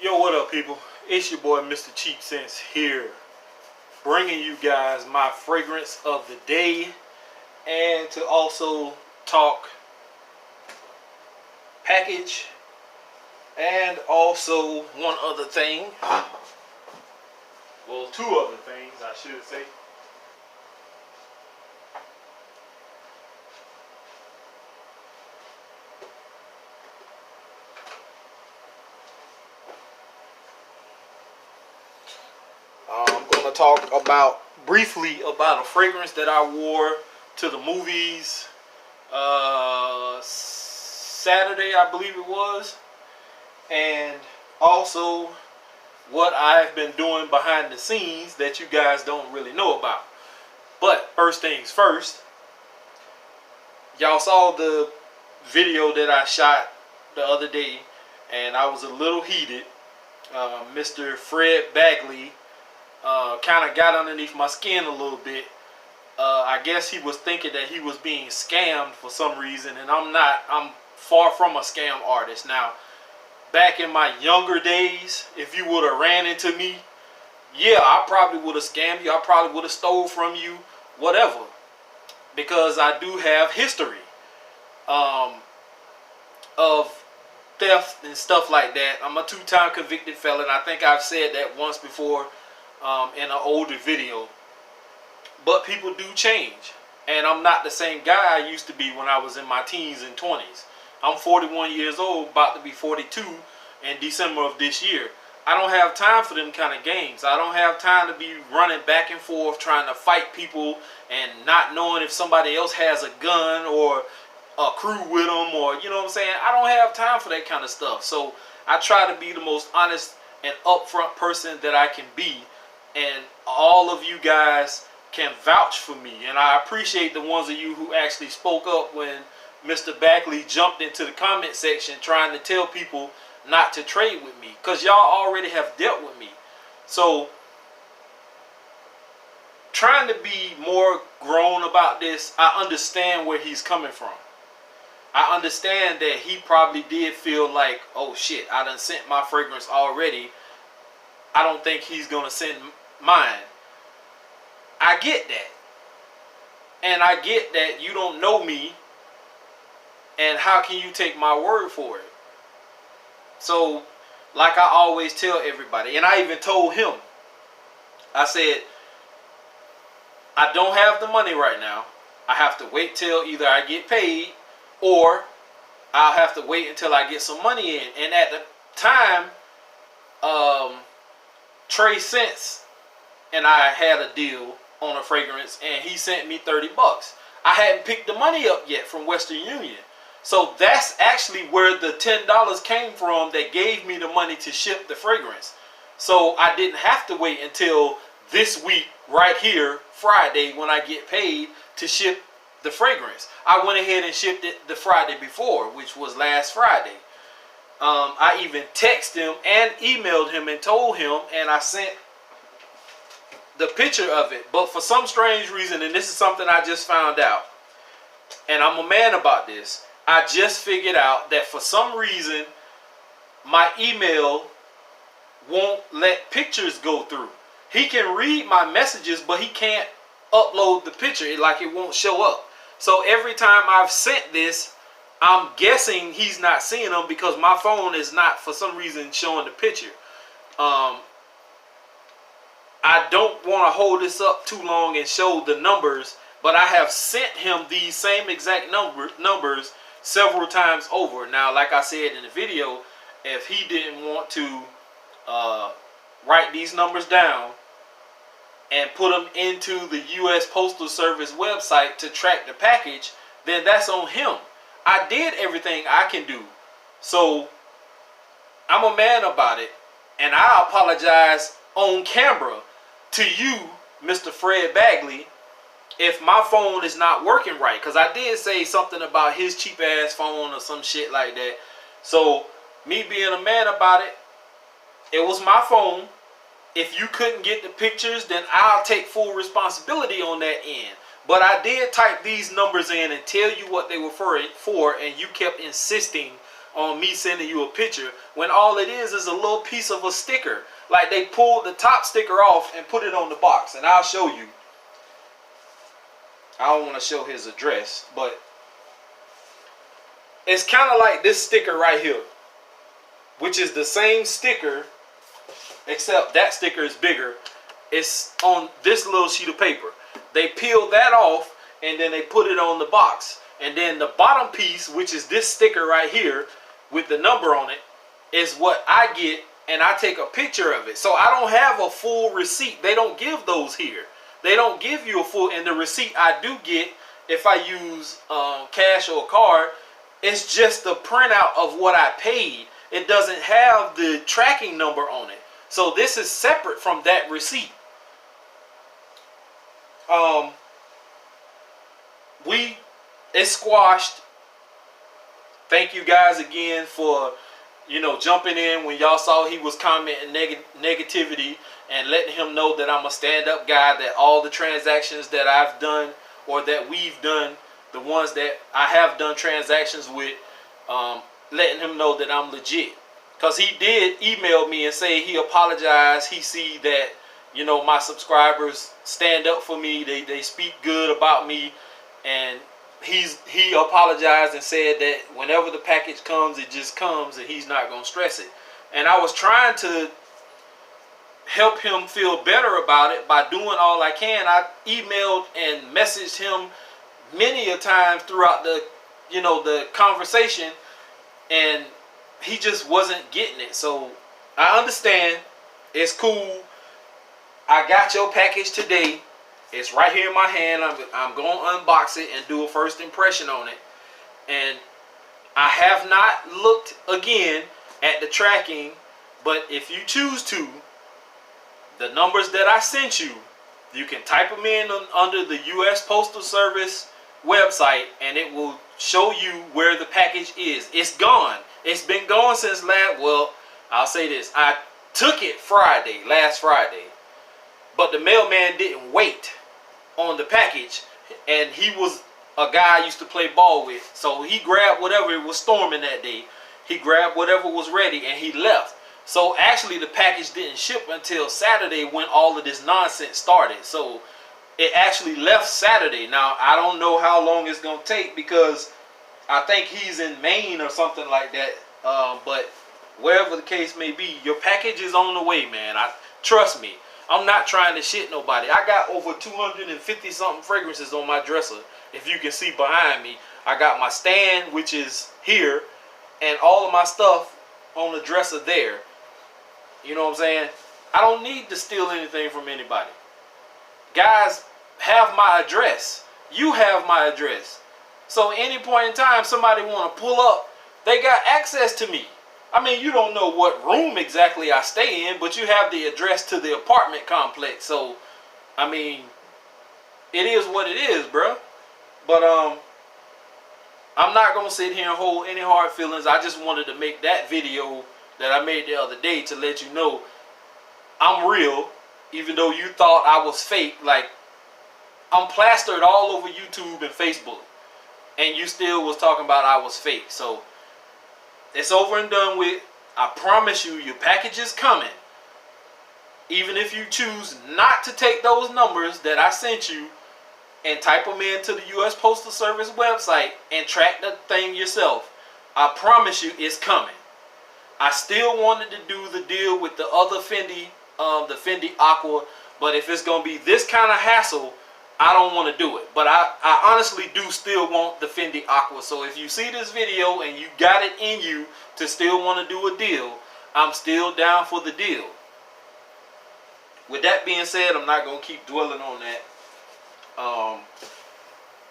Yo, what up, people? It's your boy, Mr. Cheap Sense here, bringing you guys my fragrance of the day, and to also talk package, and also one other thing. Well, two other things, I should say. I'm going to talk briefly about a fragrance that I wore to the movies Saturday, I believe it was, and also what I've been doing behind the scenes that you guys don't really know about. But first things first, y'all saw the video that I shot the other day, and I was a little heated. Mr. Fred Bagley kind of got underneath my skin a little bit. I guess he was thinking that he was being scammed for some reason, and I'm not. I'm far from a scam artist. Now, back in my younger days, if you would have ran into me, yeah, I probably would have scammed you. I probably would have stole from you, whatever, because I do have history of theft and stuff like that. I'm a two-time convicted felon. I think I've said that once before in an older video. But people do change, and I'm not the same guy I used to be when I was in my teens and 20s. I'm 41 years old, about to be 42 in December of this year. I don't have time for them kind of games. I don't have time to be running back and forth trying to fight people and not knowing if somebody else has a gun or a crew with them, or, you know what I'm saying? I don't have time for that kind of stuff. So I try to be the most honest and upfront person that I can be, and all of you guys can vouch for me. And I appreciate the ones of you who actually spoke up when Mr. Bagley jumped into the comment section trying to tell people not to trade with me, because y'all already have dealt with me. So trying to be more grown about this, I understand where he's coming from. I understand that he probably did feel like, oh shit, I done sent my fragrance already. I don't think he's gonna send mine. I get that. And I get that you don't know me, and how can you take my word for it? So, like I always tell everybody, and I even told him, I said, I don't have the money right now. I have to wait till either I get paid, or I'll have to wait until I get some money in. And at the time, Trey Sense and I had a deal on a fragrance, and he sent me 30 bucks. I hadn't picked the money up yet from Western Union. So that's actually where the $10 came from that gave me the money to ship the fragrance. So I didn't have to wait until this week right here, Friday, when I get paid, to ship the fragrance. I went ahead and shipped it the Friday before, which was last Friday. I even texted him and emailed him and told him, and I sent the picture of it. But for some strange reason, and this is something I just found out, and I'm a man about this, I just figured out that for some reason my email won't let pictures go through. He can read my messages, but he can't upload the picture. It won't show up. So every time I've sent this, I'm guessing he's not seeing them because my phone is not, for some reason, showing the picture. I don't want to hold this up too long and show the numbers, but I have sent him these same exact numbers several times over. Now, like I said in the video, if he didn't want to write these numbers down and put them into the U.S. Postal Service website to track the package, then that's on him. I did everything I can do. So I'm a man about it, and I apologize on camera to you, Mr. Fred Bagley, if my phone is not working right, because I did say something about his cheap ass phone or some shit like that. So me being a man about it, it was my phone. If you couldn't get the pictures, then I'll take full responsibility on that end. But I did type these numbers in and tell you what they were for, and you kept insisting on me sending you a picture when all it is a little piece of a sticker. Like they pulled the top sticker off and put it on the box. And I'll show you. I don't want to show his address, but it's kind of like this sticker right here, which is the same sticker, except that sticker is bigger. It's on this little sheet of paper. They peeled that off and then they put it on the box. And then the bottom piece, which is this sticker right here with the number on it, is what I get, and I take a picture of it. So I don't have a full receipt. They don't give those here. They don't give you a full, and the receipt I do get, if I use cash or a card, it's just the printout of what I paid. It doesn't have the tracking number on it. So this is separate from that receipt. It's squashed. Thank you guys again for, jumping in when y'all saw he was commenting negativity and letting him know that I'm a stand-up guy, that all the transactions that I've done or that we've done, the ones that I have done transactions with, letting him know that I'm legit. Because he did email me and say he apologized. He see that, my subscribers stand up for me. They speak good about me. And he apologized and said that whenever the package comes, it just comes and he's not going to stress it. And I was trying to help him feel better about it by doing all I can. I emailed and messaged him many a times throughout the conversation, and he just wasn't getting it. So I understand. It's cool. I got your package today. It's right here in my hand. I'm going to unbox it and do a first impression on it. And I have not looked again at the tracking, but if you choose to, the numbers that I sent you, you can type them in under the U.S. Postal Service website, and it will show you where the package is. It's gone. It's been gone since I'll say this. I took it last Friday, but the mailman didn't wait on the package, and he was a guy I used to play ball with. So he grabbed whatever, it was storming that day. He grabbed whatever was ready and he left. So actually the package didn't ship until Saturday when all of this nonsense started. So it actually left Saturday. Now I don't know how long it's gonna take because I think he's in Maine or something like that. But wherever the case may be, your package is on the way, man. Trust me. I'm not trying to shit nobody. I got over 250 something fragrances on my dresser. If you can see behind me, I got my stand, which is here, and all of my stuff on the dresser there. You know what I'm saying? I don't need to steal anything from anybody. Guys have my address. You have my address. So any point in time somebody want to pull up, they got access to me. I mean, you don't know what room exactly I stay in, but you have the address to the apartment complex. So, I mean, it is what it is, bro. But I'm not going to sit here and hold any hard feelings. I just wanted to make that video that I made the other day to let you know I'm real, even though you thought I was fake. Like, I'm plastered all over YouTube and Facebook, and you still was talking about I was fake. So, it's over and done with. I promise you, your package is coming. Even if you choose not to take those numbers that I sent you and type them into the U.S. Postal Service website and track the thing yourself, I promise you it's coming. I still wanted to do the deal with the other Fendi, the Fendi Aqua, but if it's going to be this kind of hassle, I don't want to do it. But I honestly do still want the Fendi Aqua. So if you see this video and you got it in you to still want to do a deal, I'm still down for the deal. With that being said, I'm not going to keep dwelling on that.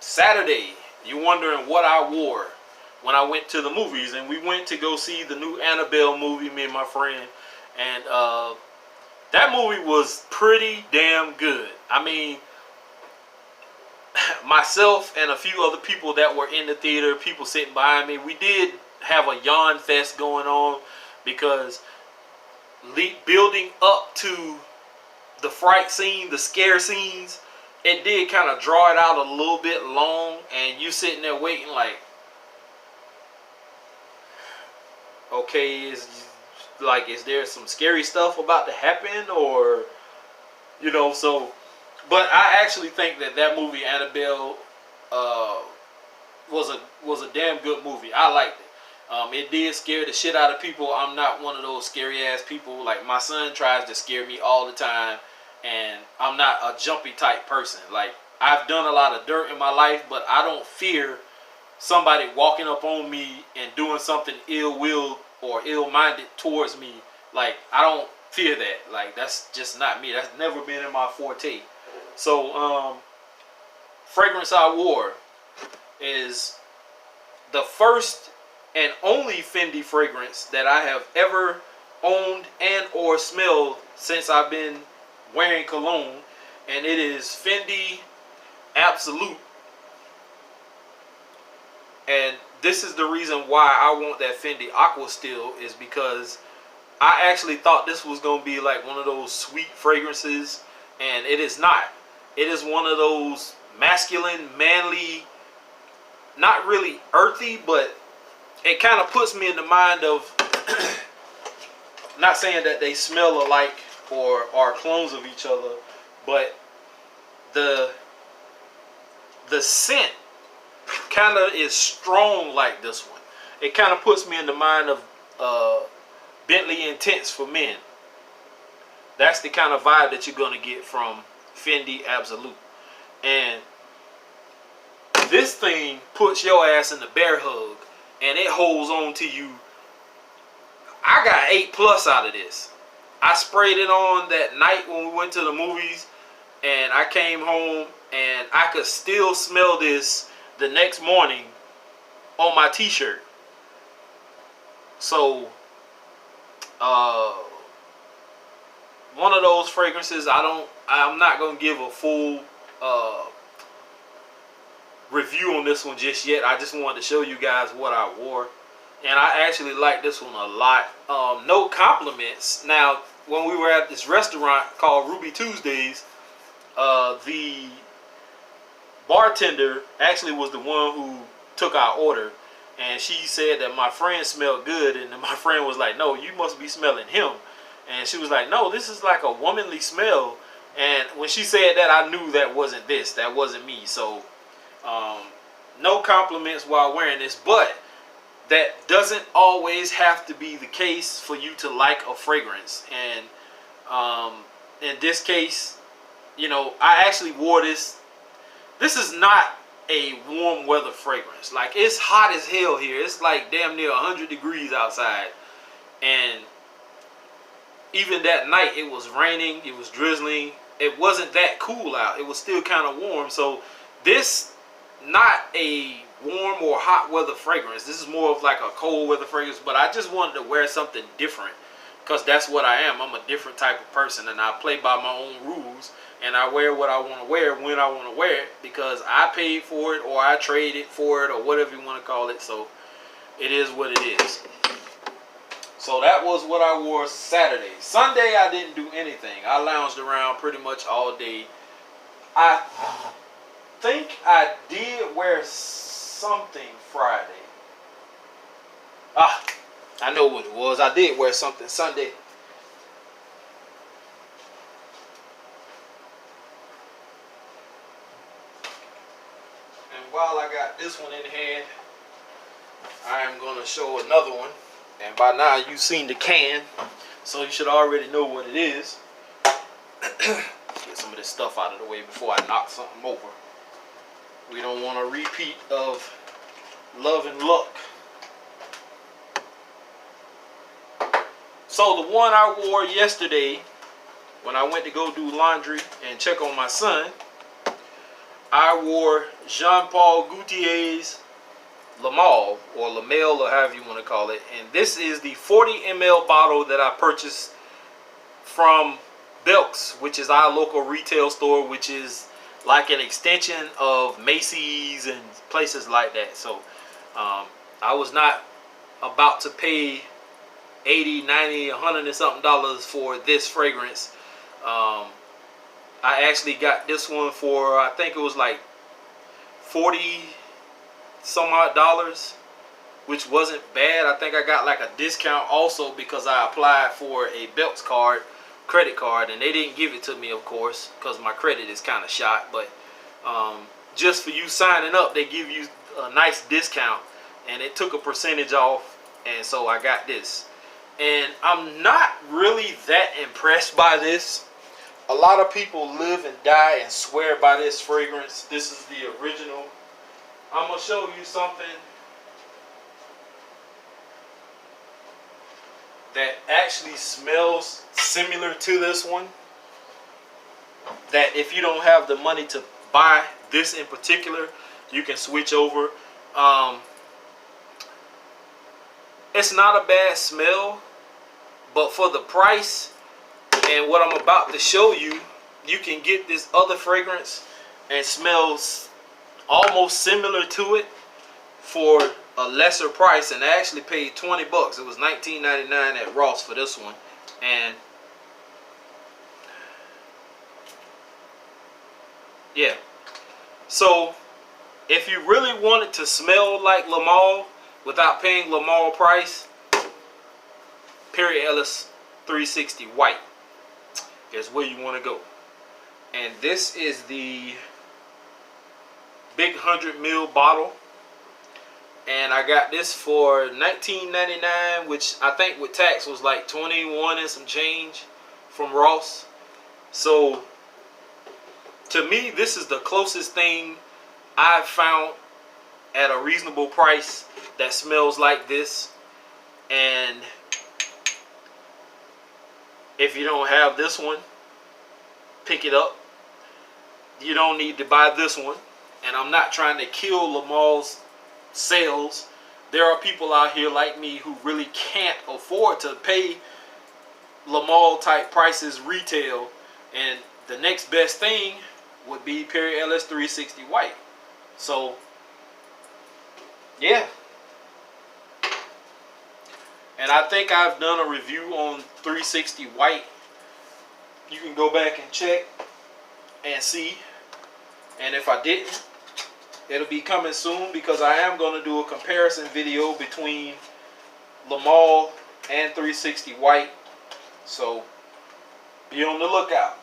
Saturday, you're wondering what I wore when I went to the movies. And we went to go see the new Annabelle movie, me and my friend. And that movie was pretty damn good. I mean, myself and a few other people that were in the theater, people sitting behind me, we did have a yawn fest going on because building up to the fright scene, the scare scenes, it did kind of draw it out a little bit long, and you sitting there waiting like, okay, is there some scary stuff about to happen, or so. But I actually think that movie Annabelle uh, was a damn good movie. I liked it. It did scare the shit out of people. I'm not one of those scary ass people. Like, my son tries to scare me all the time, and I'm not a jumpy type person. Like, I've done a lot of dirt in my life, but I don't fear somebody walking up on me and doing something ill-willed or ill-minded towards me. Like, I don't fear that. Like, that's just not me. That's never been in my forte. So, fragrance I wore is the first and only Fendi fragrance that I have ever owned and or smelled since I've been wearing cologne, and it is Fendi Absolute. And this is the reason why I want that Fendi Aqua still, is because I actually thought this was going to be like one of those sweet fragrances, and it is not. It is one of those masculine, manly, not really earthy, but it kind of puts me in the mind of, not saying that they smell alike or are clones of each other, but the scent kind of is strong like this one. It kind of puts me in the mind of Bentley Intense for men. That's the kind of vibe that you're going to get from Fendi Absolute. And this thing puts your ass in the bear hug, and it holds on to you. I got 8+ out of this. I sprayed it on that night when we went to the movies, and I came home and I could still smell this the next morning on my t-shirt. So one of those fragrances I'm not gonna give a full review on this one just yet. I just wanted to show you guys what I wore, and I actually like this one a lot. No compliments. Now, when we were at this restaurant called Ruby Tuesdays, the bartender actually was the one who took our order, and she said that my friend smelled good, and my friend was like, no, you must be smelling him. And she was like, no, this is like a womanly smell. And when she said that, I knew that wasn't me. So no compliments while wearing this, but that doesn't always have to be the case for you to like a fragrance. And in this case, I actually wore this. This is not a warm weather fragrance. Like, it's hot as hell here. It's like damn near 100 degrees outside. And even that night, it was raining, it was drizzling. It wasn't that cool out. It was still kind of warm. So this, not a warm or hot weather fragrance. This is more of like a cold weather fragrance. But I just wanted to wear something different, because that's what I am. I'm a different type of person, and I play by my own rules. And I wear what I want to wear when I want to wear it, because I paid for it, or I traded for it, or whatever you want to call it. So it is what it is. So that was what I wore Saturday. Sunday, I didn't do anything. I lounged around pretty much all day. I think I did wear something Friday. I know what it was. I did wear something Sunday. And while I got this one in hand, I am going to show another one. And by now you've seen the can, so you should already know what it is. Get some of this stuff out of the way before I knock something over. We don't want a repeat of Love and Luck. So the one I wore yesterday when I went to go do laundry and check on my son, I wore Jean Paul Gaultier's Lamal, or Lamel, or however you want to call it. And this is the 40 ml bottle that I purchased from Belk's, which is our local retail store, which is like an extension of Macy's and places like that. So I was not about to pay $80, $90, $100 and something for this fragrance. I actually got this one for, I think it was like 40 some odd dollars. which wasn't bad. I think I got like a discount also because I applied for a Belts card, credit card, and they didn't give it to me, of course, because my credit is kind of shot. But just for you signing up, they give you a nice discount, and it took a percentage off, and so I got this. And I'm not really that impressed by this. A lot of people live and die and swear by this fragrance. This is the original. I'm going to show you something that actually smells similar to this one. That if you don't have the money to buy this in particular, you can switch over. It's not a bad smell, but for the price and what I'm about to show you, you can get this other fragrance and smells almost similar to it for a lesser price. And I actually paid 20 bucks. It was $19.99 at Ross for this one. And yeah, so if you really wanted to smell like Lamal without paying Lamal price, Perry Ellis 360 White is where you want to go. And this is the big 100 ml bottle, and I got this for $19.99, which I think with tax was like 21 and some change from Ross. So to me, this is the closest thing I've found at a reasonable price that smells like this. And if you don't have this one, pick it up. You don't need to buy this one. And I'm not trying to kill Lamal's sales. There are people out here like me who really can't afford to pay Lamal type prices retail. And the next best thing would be Perry Ellis 360 White. So, yeah. And I think I've done a review on 360 White. You can go back and check and see. And if I didn't, it'll be coming soon, because I am going to do a comparison video between Lamal and 360 White. So be on the lookout.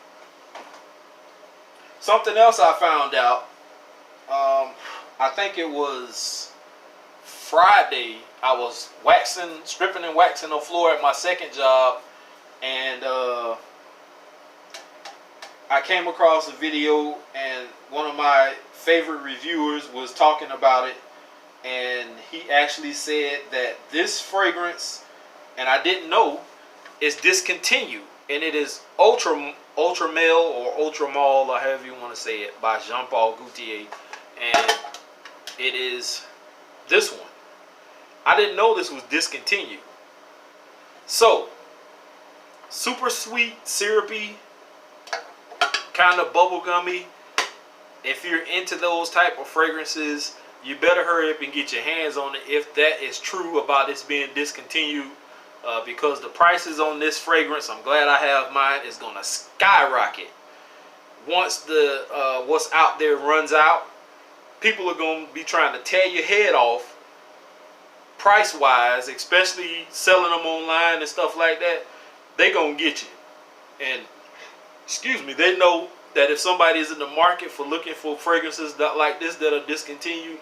Something else I found out, I think it was Friday, I was stripping and waxing the floor at my second job, and I came across a video, and one of my favorite reviewers was talking about it, and he actually said that this fragrance, and I didn't know, is discontinued, and it is Ultra Male or Ultra Mall, or however you want to say it, by Jean Paul Gaultier, and it is this one. I didn't know this was discontinued. So, super sweet, syrupy, kind of bubblegummy. If you're into those type of fragrances, you better hurry up and get your hands on it if that is true about this being discontinued, because the prices on this fragrance, I'm glad I have mine, is going to skyrocket. Once the what's out there runs out, people are going to be trying to tear your head off price wise, especially selling them online and stuff like that. They going to get you. And excuse me, they know that if somebody is in the market for looking for fragrances like this that are discontinued,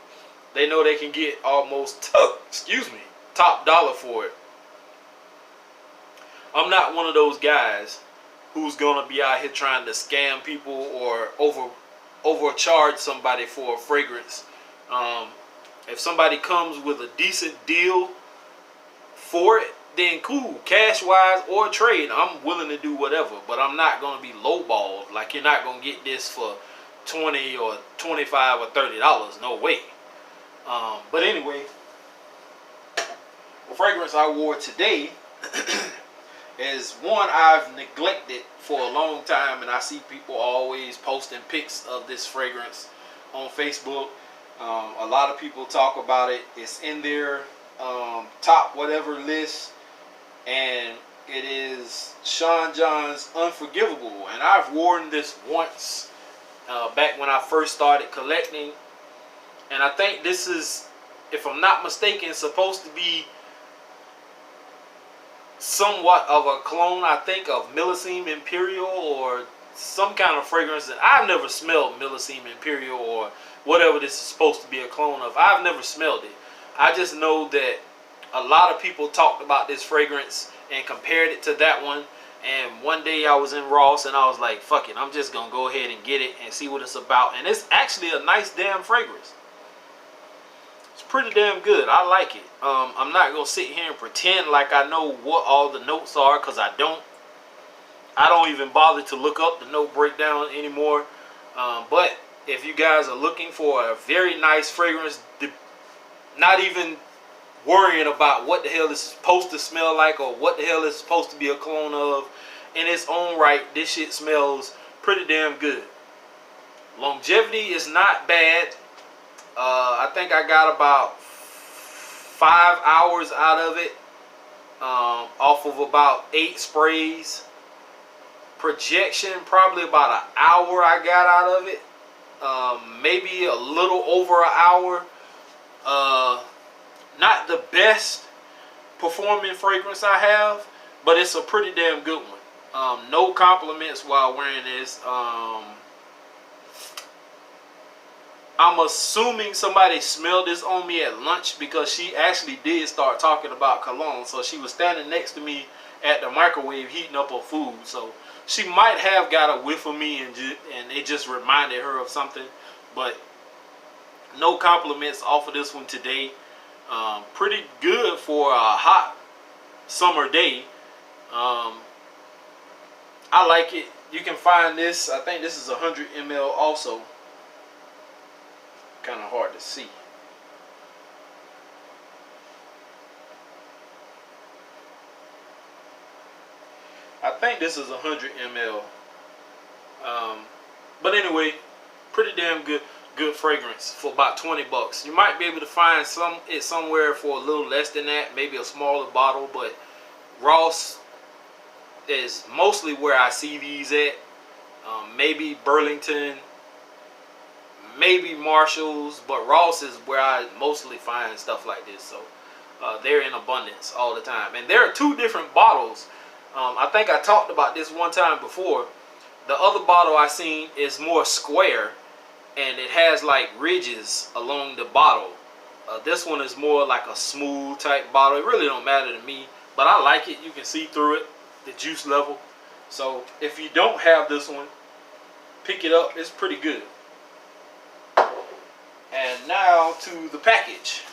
they know they can get almost top dollar for it. I'm not one of those guys who's gonna be out here trying to scam people or overcharge somebody for a fragrance. If somebody comes with a decent deal for it, then cool, cash wise or trade, I'm willing to do whatever. But I'm not gonna be lowballed. Like, you're not gonna get this for $20 or $25 or $30. No way. But anyway, the fragrance I wore today is one I've neglected for a long time, and I see people always posting pics of this fragrance on Facebook. A lot of people talk about it. It's in their top whatever list, and it is Sean John's Unforgivable. And I've worn this once back when I first started collecting, and I think this is if I'm not mistaken, supposed to be somewhat of a clone, I think, of Millesime Imperial or some kind of fragrance that I've never smelled. Millesime Imperial or whatever this is supposed to be a clone of. I've never smelled it. I just know that a lot of people talked about this fragrance and compared it to that one. And one day I was in Ross and I was like, fuck it, I'm just gonna go ahead and get it and see what it's about. And it's actually a nice damn fragrance. It's pretty damn good. I like it. I'm not gonna sit here and pretend like I know what all the notes are, because I don't. I don't even bother to look up the note breakdown anymore. But if you guys are looking for a very nice fragrance, not even worrying about what the hell it's supposed to smell like or what the hell it's supposed to be a clone of, in its own right, this shit smells pretty damn good. Longevity is not bad. I think I got about 5 hours out of it, off of about 8 sprays. Projection, probably about an hour I got out of it. Maybe a little over an hour. Not the best performing fragrance I have, but it's a pretty damn good one. No compliments while wearing this. I'm assuming somebody smelled this on me at lunch, because she actually did start talking about cologne. So she was standing next to me at the microwave heating up her food. So she might have got a whiff of me and it just reminded her of something. But no compliments off of this one today. Pretty good for a hot summer day. I like it. You can find this, I think this is 100 ml also. Kind of hard to see. I think this is 100 ml. But anyway, pretty damn good fragrance for about 20 bucks. You might be able to find it somewhere for a little less than that, maybe a smaller bottle, but Ross is mostly where I see these at. Maybe Burlington, maybe Marshalls, but Ross is where I mostly find stuff like this. So they're in abundance all the time. And there are 2 different bottles. I think I talked about this one time before. The other bottle I seen is more square, and it has like ridges along the bottle. This one is more like a smooth type bottle. It really don't matter to me, but I like it. You can see through it, the juice level. So if you don't have this one, pick it up. It's pretty good. And now to the package.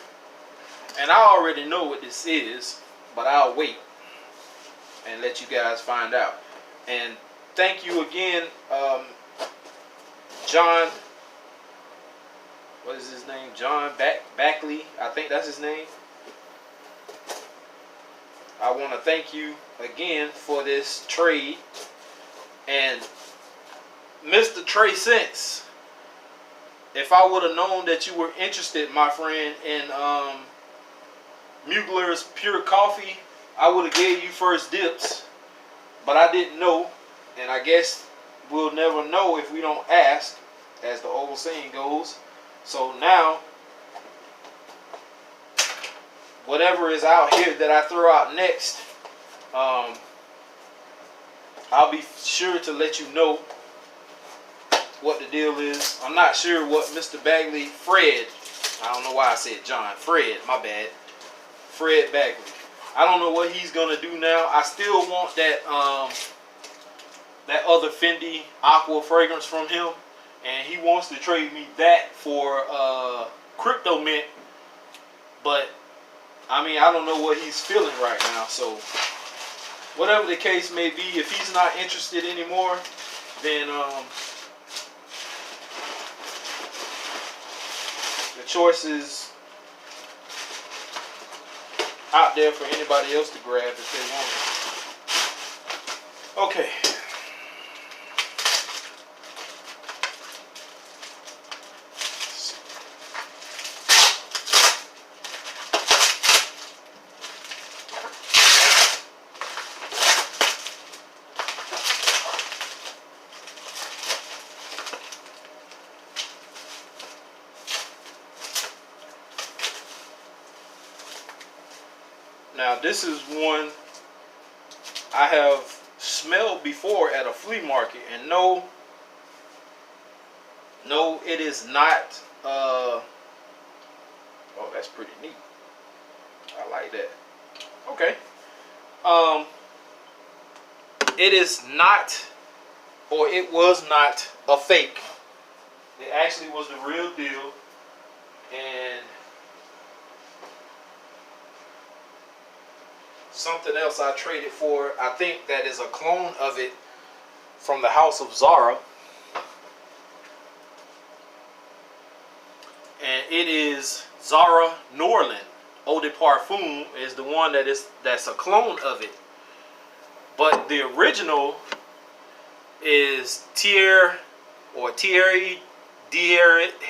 And I already know what this is, but I'll wait and let you guys find out. And thank you again, John. What is his name? John Backley. I think that's his name. I want to thank you again for this trade. And Mr. Trey Sense, if I would have known that you were interested, my friend, in Mugler's Pure Coffee, I would have gave you first dips. But I didn't know, and I guess we'll never know if we don't ask, as the old saying goes. So now, whatever is out here that I throw out next, I'll be sure to let you know what the deal is. I'm not sure what Mr. Bagley, Fred, I don't know why I said John, Fred, my bad, Fred Bagley. I don't know what he's gonna do now. I still want that that other Fendi Aqua fragrance from him, and he wants to trade me that for Crypto Mint. But I mean, I don't know what he's feeling right now. So whatever the case may be, if he's not interested anymore, then the choice is out there for anybody else to grab if they want it. Okay. Now this is one I have smelled before at a flea market, and no, it is not. Oh, that's pretty neat. I like that. Okay. It is not, or it was not a fake. It actually was the real deal, and something else I traded for. I think that is a clone of it from the house of Zara, and it is Zara Norland. Eau de Parfum is the one that's a clone of it, but the original is Thierry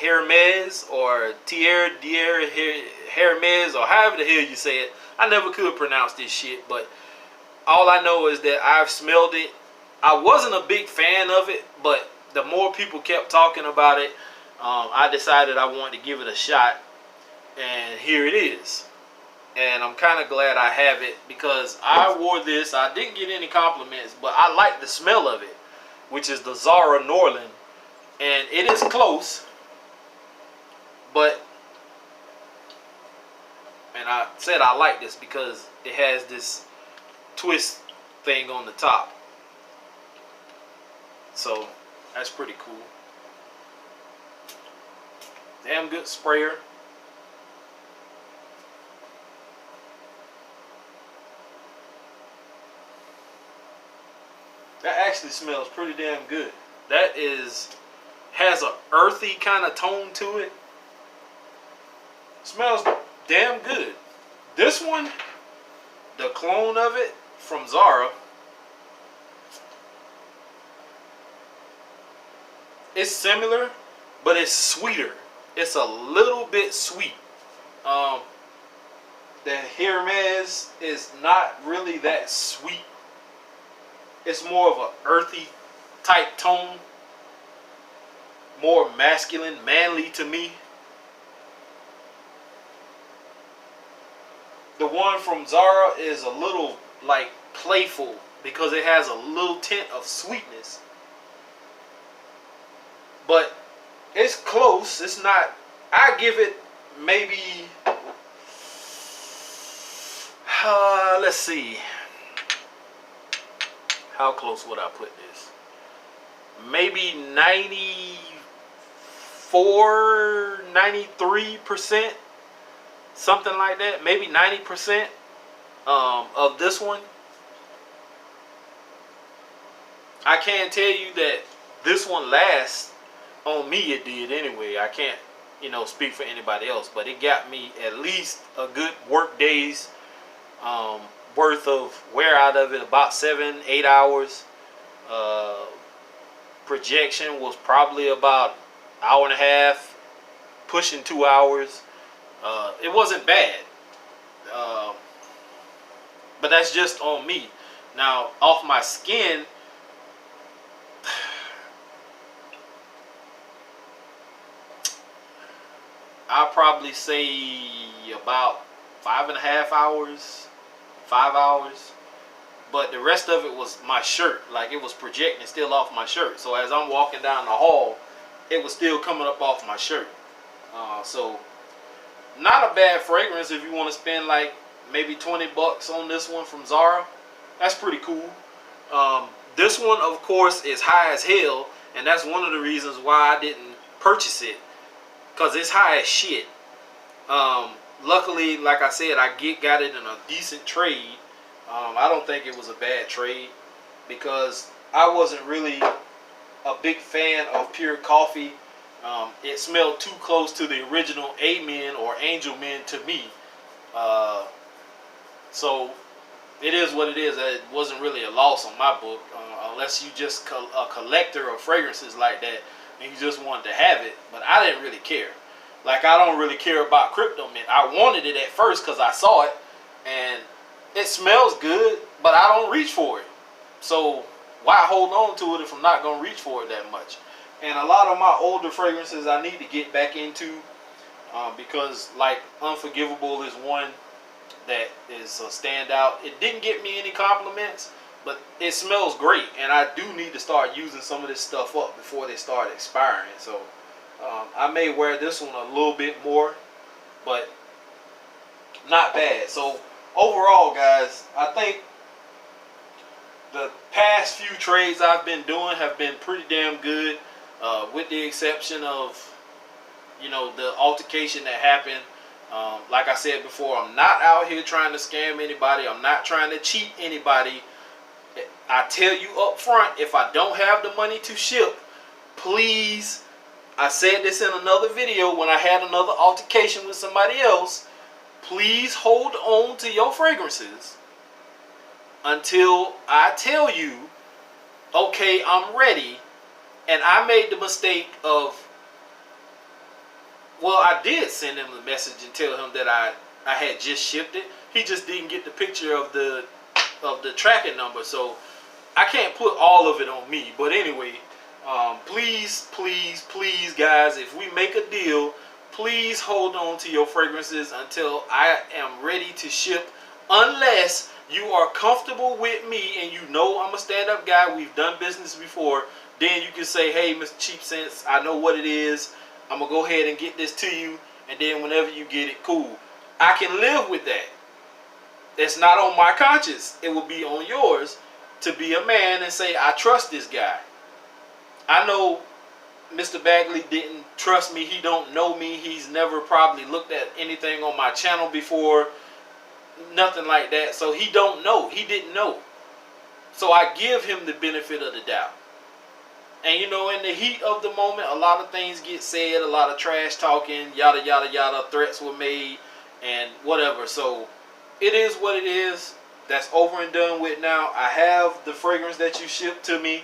Hermes or Thierry Hermes, or however the hell you say it. I never could pronounce this shit, but all I know is that I've smelled it. I wasn't a big fan of it, but the more people kept talking about it, I decided I wanted to give it a shot, and here it is. And I'm kind of glad I have it, because I wore this. I didn't get any compliments, but I like the smell of it, which is the Zara Norland. And it is close, but, and I said I like this because it has this twist thing on the top. So that's pretty cool. Damn good sprayer. That actually smells pretty damn good. That has a earthy kind of tone to it. Smells damn good. This one, the clone of it from Zara, it's similar, but it's sweeter. It's a little bit sweet. The Hermes is not really that sweet. It's more of an earthy type tone. More masculine, manly to me. The one from Zara is a little like playful because it has a little tint of sweetness. But it's close. It's not. I give it maybe. Let's see. How close would I put this? Maybe 94, 93%, something like that. Maybe 90% of this one. I can tell you that this one lasts. On me, it did anyway. I can't, speak for anybody else, but it got me at least a good work day's worth of wear out of it, about 7-8 hours. Projection was probably about an hour and a half, pushing 2 hours. It wasn't bad, but that's just on me. Now, off my skin, I'll probably say about 5.5 hours, 5 hours. But the rest of it was my shirt. Like, it was projecting still off my shirt. So as I'm walking down the hall, it was still coming up off my shirt. So not a bad fragrance if you want to spend like maybe $20 on this one from Zara. That's pretty cool. This one, of course, is high as hell, and that's one of the reasons why I didn't purchase it, because it's high as shit. Luckily, like I said, I got it in a decent trade. I don't think it was a bad trade, because I wasn't really a big fan of pure coffee. It smelled too close to the original Amen or Angel Men to me. So it is what it is. It wasn't really a loss on my book, unless you just a collector of fragrances like that and you just wanted to have it. But I didn't really care. Like, I don't really care about Crypto Mint. I wanted it at first because I saw it and it smells good, but I don't reach for it. So why hold on to it if I'm not going to reach for it that much? And a lot of my older fragrances I need to get back into, because like Unforgivable is one that is a standout. It didn't get me any compliments, but it smells great, and I do need to start using some of this stuff up before they start expiring. So I may wear this one a little bit more, but not bad. So overall, guys, I think the past few trades I've been doing have been pretty damn good, with the exception of, you know, the altercation that happened. Like I said before, I'm not out here trying to scam anybody. I'm not trying to cheat anybody. I tell you up front, if I don't have the money to ship, please, I said this in another video when I had another altercation with somebody else, please hold on to your fragrances until I tell you, okay, I'm ready. And I made the mistake of, well, I did send him a message and tell him that I had just shipped it. He just didn't get the picture of the tracking number, so I can't put all of it on me. But anyway, please, please, please, guys, if we make a deal, please hold on to your fragrances until I am ready to ship, unless you are comfortable with me and you know I'm a stand-up guy, we've done business before. Then you can say, hey, Mr. Cheap Sense, I know what it is. I'm going to go ahead and get this to you. And then whenever you get it, cool. I can live with that. It's not on my conscience. It will be on yours to be a man and say, I trust this guy. I know Mr. Bagley didn't trust me. He don't know me. He's never probably looked at anything on my channel before. Nothing like that. So he don't know. He didn't know. So I give him the benefit of the doubt. And you know, in the heat of the moment, a lot of things get said, a lot of trash talking, yada, yada, yada, threats were made, and whatever. So, it is what it is. That's over and done with now. I have the fragrance that you shipped to me.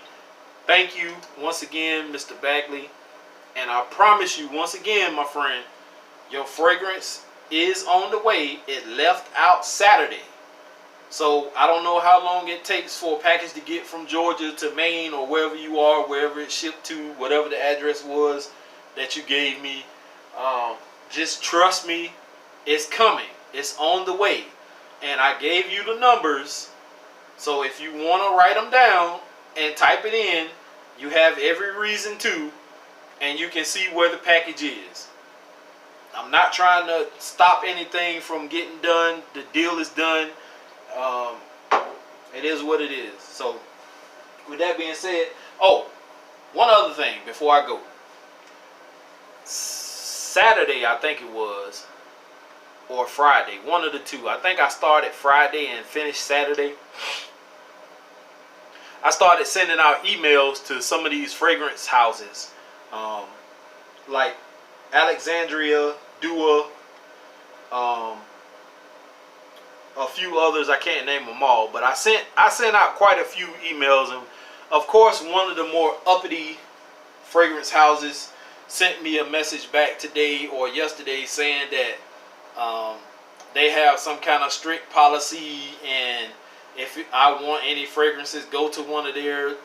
Thank you once again, Mr. Bagley. And I promise you, once again, my friend, your fragrance is on the way. It left out Saturday. So I don't know how long it takes for a package to get from Georgia to Maine or wherever you are, wherever it's shipped to, whatever the address was that you gave me. Just trust me, it's coming. It's on the way. And I gave you the numbers. So if you want to write them down and type it in, you have every reason to. And you can see where the package is. I'm not trying to stop anything from getting done. The deal is done. It is what it is. So with that being said, oh, one other thing before I go. Saturday, I think it was, or Friday, one of the two. I think I started Friday and finished Saturday. I started sending out emails to some of these fragrance houses, like Alexandria, Dua, a few others. I can't name them all, but I sent out quite a few emails, and of course one of the more uppity fragrance houses sent me a message back today or yesterday saying that they have some kind of strict policy, and if I want any fragrances, go to one of their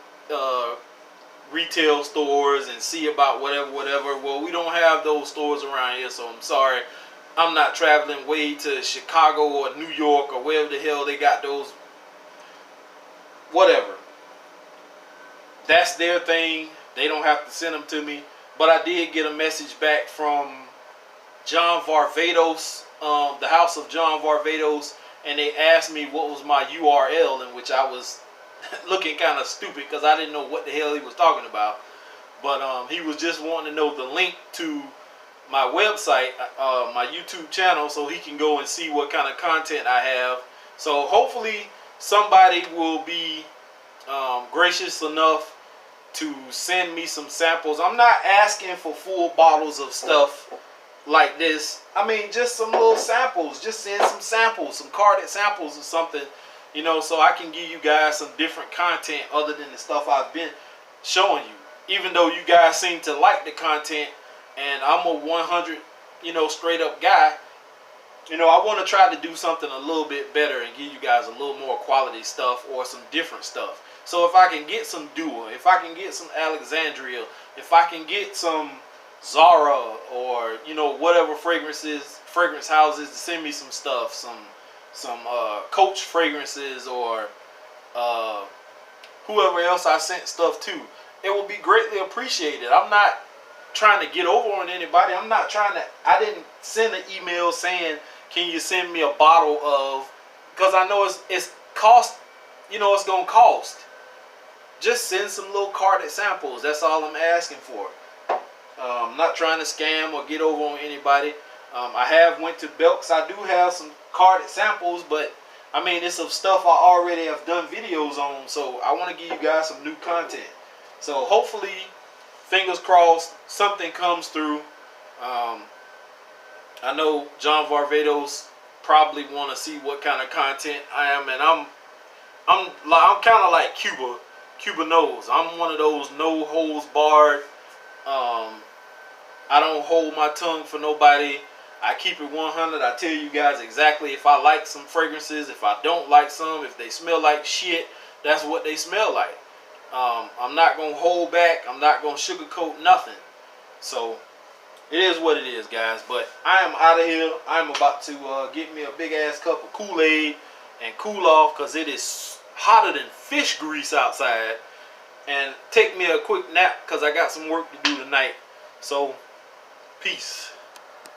retail stores and see about whatever. Well, we don't have those stores around here, so I'm sorry. I'm not traveling way to Chicago or New York or wherever the hell they got those. Whatever. That's their thing. They don't have to send them to me. But I did get a message back from John Varvatos, the house of John Varvatos, and they asked me what was my URL, in which I was looking kind of stupid because I didn't know what the hell he was talking about. But he was just wanting to know the link to my website, my YouTube channel, so he can go and see what kind of content I have. So hopefully somebody will be gracious enough to send me some samples. I'm not asking for full bottles of stuff like this. I mean, just some little samples. Just send some samples, some carded samples or something, you know, so I can give you guys some different content other than the stuff I've been showing you. Even though you guys seem to like the content, and I'm a 100, you know, straight up guy, you know, I want to try to do something a little bit better and give you guys a little more quality stuff or some different stuff. So if I can get some Dua, if I can get some Alexandria, if I can get some Zara, or, you know, whatever fragrance houses to send me some stuff, some Coach fragrances or whoever else I sent stuff to, it will be greatly appreciated. I'm not trying to get over on anybody. I'm not trying to. I didn't send an email saying, "Can you send me a bottle of?" Because I know it's cost. You know, it's gonna cost. Just send some little carded samples. That's all I'm asking for. I'm not trying to scam or get over on anybody. I have went to Belks. I do have some carded samples, but I mean, it's of stuff I already have done videos on. So I want to give you guys some new content. So hopefully, fingers crossed, something comes through. I know John Varvatos probably want to see what kind of content I am, and I'm kind of like Cuba. Cuba knows I'm one of those no holds barred. I don't hold my tongue for nobody. I keep it 100. I tell you guys exactly if I like some fragrances, if I don't like some, if they smell like shit, that's what they smell like. I'm not gonna hold back. I'm not gonna sugarcoat nothing. So it is what it is, guys. But I am out of here. I'm about to get me a big ass cup of Kool-Aid and cool off because it is hotter than fish grease outside. And take me a quick nap because I got some work to do tonight. So, peace.